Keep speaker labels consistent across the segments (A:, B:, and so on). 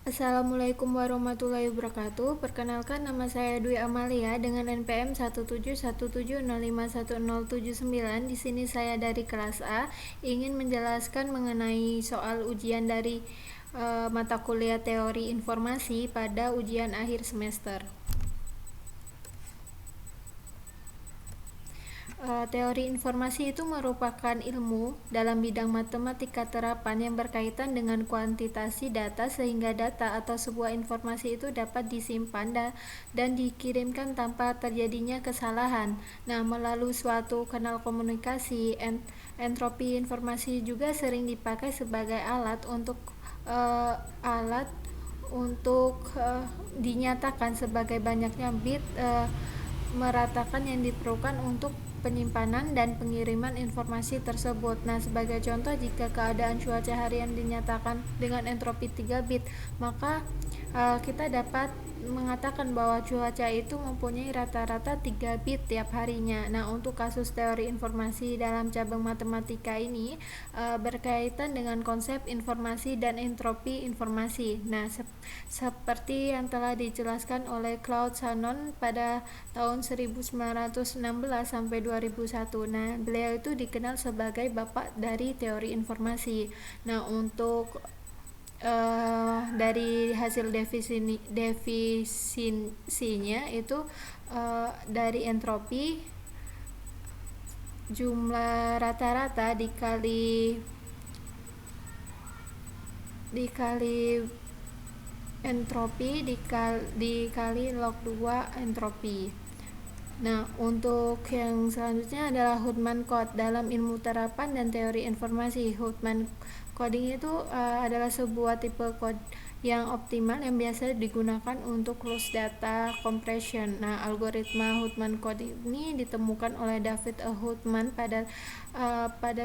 A: Assalamualaikum warahmatullahi wabarakatuh. Perkenalkan, nama saya Dwi Amalia dengan NPM 17170510079. Di sini saya dari kelas A ingin menjelaskan mengenai soal ujian dari mata kuliah teori informasi pada ujian akhir semester. Teori informasi itu merupakan ilmu dalam bidang matematika terapan yang berkaitan dengan kuantitasi data sehingga data atau sebuah informasi itu dapat disimpan dan dikirimkan tanpa terjadinya kesalahan. Nah, melalui suatu kanal komunikasi, entropi informasi juga sering dipakai sebagai uh, alat untuk dinyatakan sebagai banyaknya bit meratakan yang diperlukan untuk penyimpanan dan pengiriman informasi tersebut. Nah, sebagai contoh, jika keadaan cuaca harian dinyatakan dengan entropi 3 bit, maka kita dapat mengatakan bahwa cuaca itu mempunyai rata-rata 3 bit tiap harinya. Nah, untuk kasus teori informasi dalam cabang matematika ini berkaitan dengan konsep informasi dan entropi informasi. Nah, seperti yang telah dijelaskan oleh Claude Shannon pada tahun 1916 sampai 2001. Nah, beliau itu dikenal sebagai bapak dari teori informasi. Nah, untuk dari hasil definisinya itu dari entropi jumlah rata-rata dikali entropi dikali log 2 entropi. Nah, untuk yang selanjutnya adalah Huffman code dalam ilmu terapan dan teori informasi. Huffman coding itu adalah sebuah tipe kode yang optimal yang biasa digunakan untuk closed data compression. Nah, algoritma Huffman coding ini ditemukan oleh David E. Huffman pada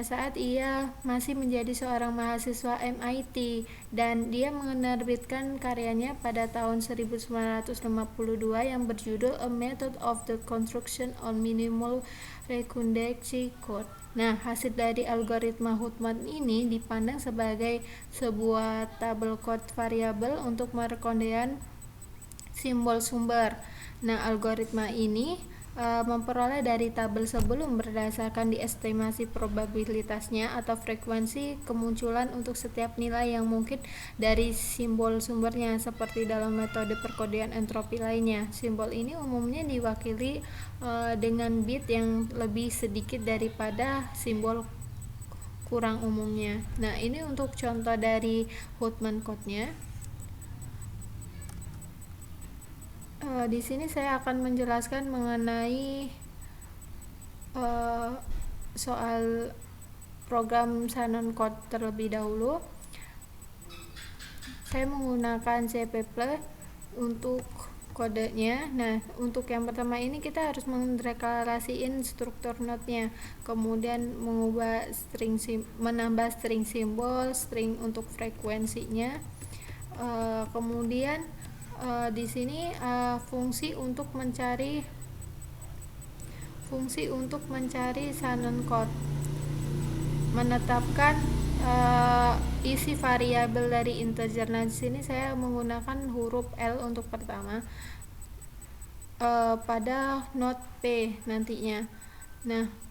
A: saat ia masih menjadi seorang mahasiswa MIT, dan dia menerbitkan karyanya pada tahun 1952 yang berjudul A Method of the Construction on Minimal Redundancy Code. Nah, hasil dari algoritma Huffman ini dipandang sebagai sebuah tabel kode variabel untuk perekonomian simbol sumber. Nah, algoritma ini memperoleh dari tabel sebelum berdasarkan diestimasi probabilitasnya atau frekuensi kemunculan untuk setiap nilai yang mungkin dari simbol sumbernya, seperti dalam metode perkodian entropi lainnya. Simbol ini umumnya diwakili dengan bit yang lebih sedikit daripada simbol kurang umumnya. Nah, ini untuk contoh dari Huffman code-nya. Di sini saya akan menjelaskan mengenai soal program Shannon code terlebih dahulu. Saya menggunakan C++ untuk kodenya. Nah, untuk yang pertama ini kita harus mendeklarasiin struktur node-nya, kemudian menambah string simbol, string untuk frekuensinya, kemudian di sini fungsi untuk mencari Shannon code, menetapkan isi variabel dari integer. Nah, di sini saya menggunakan huruf L untuk pertama pada node P nantinya. Nah,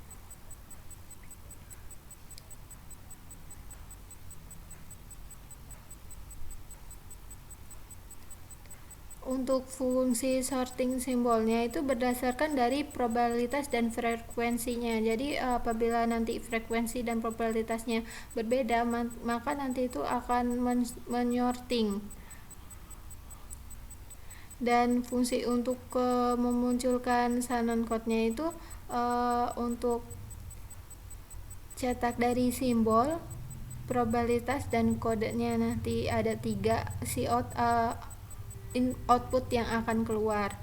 A: untuk fungsi sorting simbolnya itu berdasarkan dari probabilitas dan frekuensinya. Jadi apabila nanti frekuensi dan probabilitasnya berbeda, maka nanti itu akan menyorting. Dan fungsi untuk memunculkan Shannon code-nya itu untuk cetak dari simbol, probabilitas, dan kodenya. Nanti ada 3 output yang akan keluar.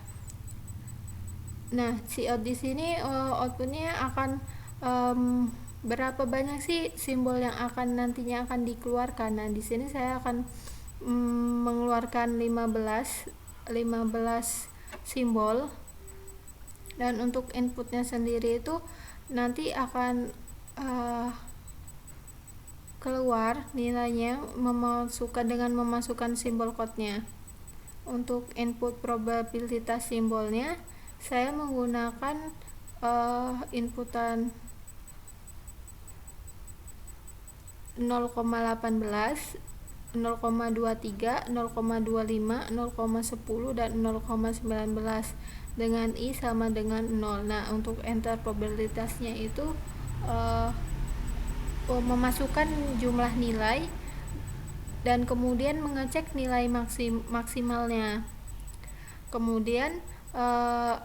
A: Nah, cout di sini outputnya akan berapa banyak sih simbol yang nantinya akan dikeluarkan. Nah, di sini saya akan mengeluarkan 15 simbol, dan untuk inputnya sendiri itu nanti akan keluar nilainya dengan memasukkan simbol code-nya. Untuk input probabilitas simbolnya saya menggunakan inputan 0,18, 0,23, 0,25, 0,10 dan 0,19 dengan i sama dengan 0. Nah, untuk enter probabilitasnya itu memasukkan jumlah nilai dan kemudian mengecek nilai maksimalnya. Kemudian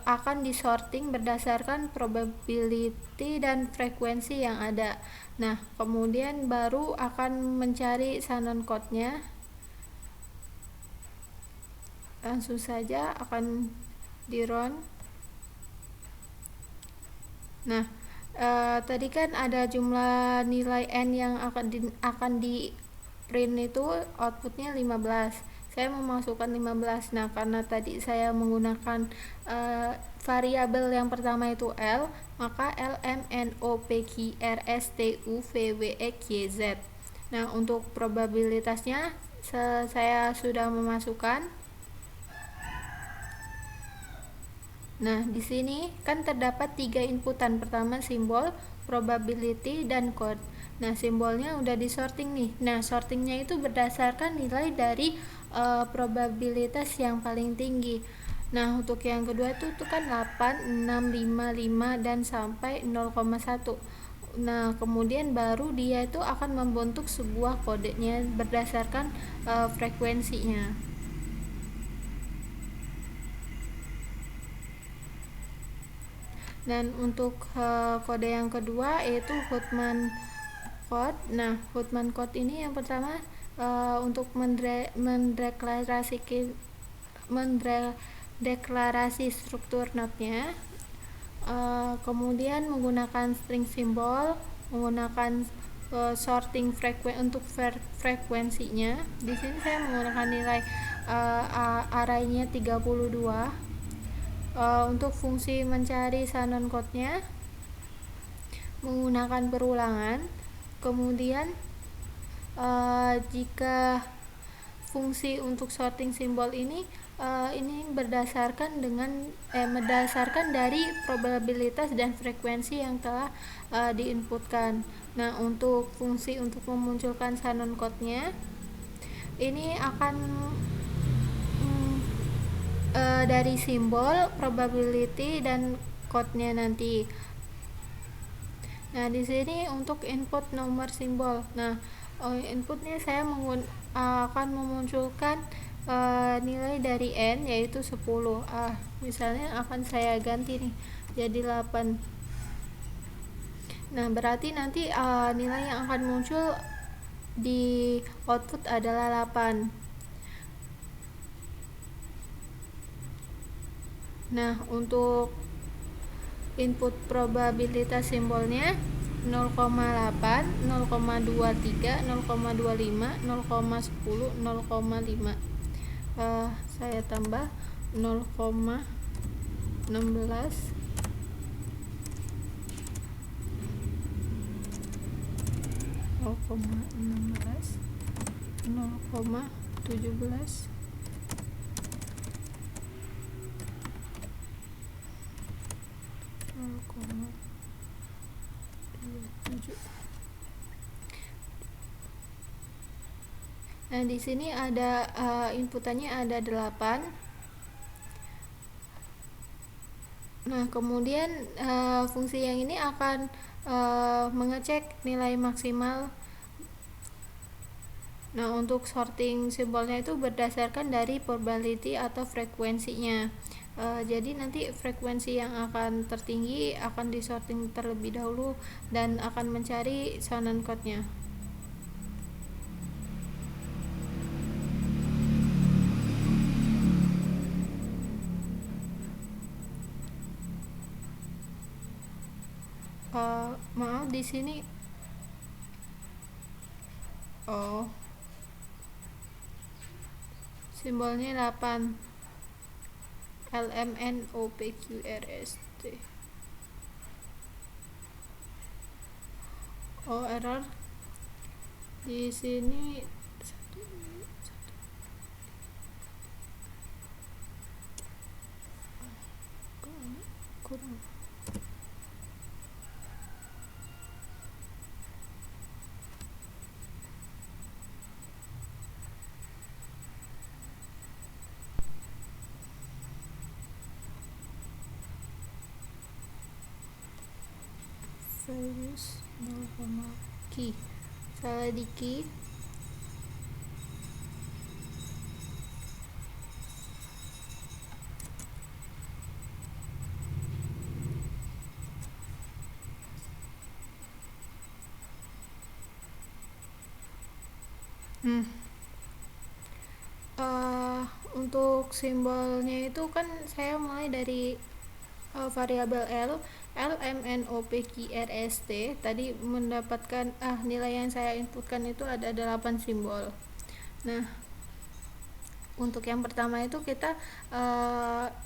A: akan disorting berdasarkan probability dan frekuensi yang ada. Nah, kemudian baru akan mencari Shannon code-nya. Langsung saja akan di run. Nah, tadi kan ada jumlah nilai n yang akan di print itu outputnya 15. Saya memasukkan 15. Nah, karena tadi saya menggunakan variabel yang pertama itu L, maka L, M, N, O, P, Q, R, S, T, U, V, W, X, Y, Z. Nah, untuk probabilitasnya saya sudah memasukkan. Nah, di sini kan terdapat 3 inputan. Pertama simbol, probability, dan code. Nah, simbolnya udah disorting nih. Nah, sortingnya itu berdasarkan nilai dari probabilitas yang paling tinggi. Nah, untuk yang kedua itu kan 8, 6, 5, 5 dan sampai 0,1. Nah, kemudian baru dia itu akan membentuk sebuah kodenya berdasarkan frekuensinya. Dan untuk kode yang kedua yaitu Huthman code. Nah, Huthman code ini yang pertama untuk mendeklarasi struktur node-nya, kemudian menggunakan string simbol, menggunakan sorting untuk frekuensinya. Di sini saya menggunakan nilai array-nya 32. Untuk fungsi mencari Shannon code-nya menggunakan perulangan. Kemudian jika fungsi untuk sorting simbol ini berdasarkan dari probabilitas dan frekuensi yang telah diinputkan. Nah, untuk fungsi untuk memunculkan Shannon code-nya ini akan dari simbol, probability, dan code-nya nanti. Nah, di sini untuk input nomor simbol. Nah, inputnya saya akan memunculkan nilai dari n yaitu 10. Misalnya akan saya ganti nih jadi 8. Nah, berarti nanti nilai yang akan muncul di output adalah 8. Nah, untuk input probabilitas simbolnya 0,8, 0,23, 0,25, 0,10, 0,5. Saya tambah 0,16, 0,17, 0,27. Nah, di sini ada inputannya ada 8. Nah, kemudian fungsi yang ini akan mengecek nilai maksimal. Nah, untuk sorting simbolnya itu berdasarkan dari probability atau frekuensinya. Jadi nanti frekuensi yang akan tertinggi akan disorting terlebih dahulu dan akan mencari Shannon code-nya. Maaf, di sini simbolnya 8. LMNOPQRST. Error. Di sini kurang. Values 0, key salah di key. Untuk simbolnya itu kan saya mulai dari variabel lmnopqrst tadi mendapatkan nilai yang saya inputkan itu ada 8 simbol. Nah, untuk yang pertama itu kita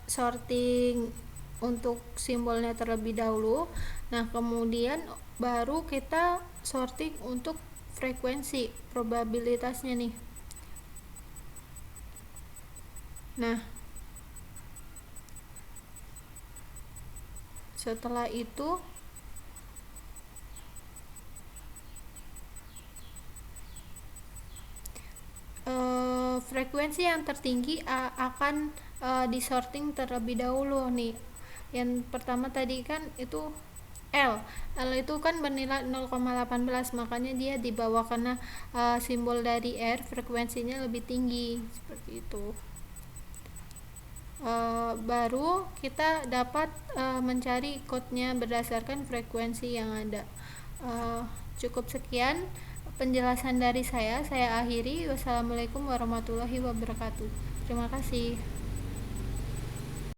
A: sorting untuk simbolnya terlebih dahulu. Nah, kemudian baru kita sorting untuk frekuensi probabilitasnya nih. Nah, setelah itu frekuensi yang tertinggi akan disorting terlebih dahulu nih. Yang pertama tadi kan itu L itu kan bernilai 0,18, makanya dia di bawah karena simbol dari R frekuensinya lebih tinggi seperti itu. Baru kita dapat mencari code-nya berdasarkan frekuensi yang ada. Cukup sekian penjelasan dari saya akhiri. Wassalamualaikum warahmatullahi wabarakatuh. Terima kasih.